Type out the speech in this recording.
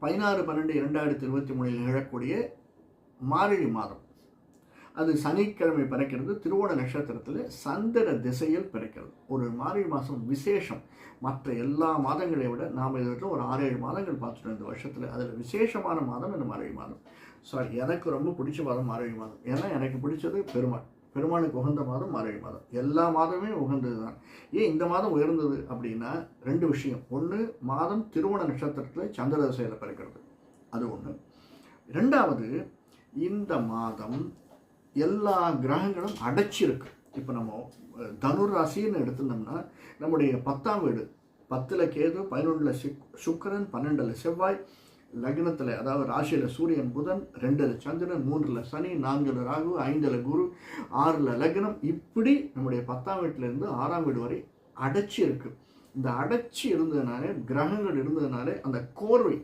16/12/2023 நிகழக்கூடிய மார்கழி மாதம். அது சனிக்கிழமை பிறக்கிறது. திருவோண நட்சத்திரத்தில் சந்திர திசையில் பிறக்கிறது. ஒரு மார்கழி மாதம் விசேஷம். மற்ற எல்லா மாதங்களை விட நாம் இதில் ஒரு 6-7 மாதங்கள் பார்த்துட்டோம் இந்த வருஷத்தில். அதில் விசேஷமான மாதம் இந்த மார்கழி மாதம். எனக்கு ரொம்ப பிடிச்ச மாதம் மார்கழி மாதம். ஏன்னா எனக்கு பிடிச்சது பெருமானுக்கு உகந்த மாதம் மார்கழி மாதம். எல்லா மாதமே உகந்தது தான். ஏன் இந்த மாதம் உயர்ந்தது அப்படின்னா 2 விஷயம். ஒன்று, மாதம் திருவோண நட்சத்திரத்தில் சந்திர திசையில் பிறக்கிறது, அது ஒன்று. 2வது, இந்த மாதம் எல்லா கிரகங்களும் அடைச்சிருக்கு. இப்போ நம்ம தனுர் ராசின்னு எடுத்துட்டோம்னா நம்முடைய 10ஆம் வீடு, 10ல் கேது, 11ல் சுக்கிரன், 12ல் செவ்வாய், லக்னத்தில் அதாவது ராசியில் சூரியன், புதன், 2ல் சந்திரன், 3ல் சனி, 4ல் ராகு, 5ல் குரு, 6ல் லக்னம். இப்படி நம்முடைய 10ஆம் வீட்டிலேருந்து 6ஆம் வீடு வரை அடைச்சி இருக்குது. இந்த அடைச்சி இருந்ததுனாலே, கிரகங்கள் இருந்ததுனாலே அந்த கோர்வை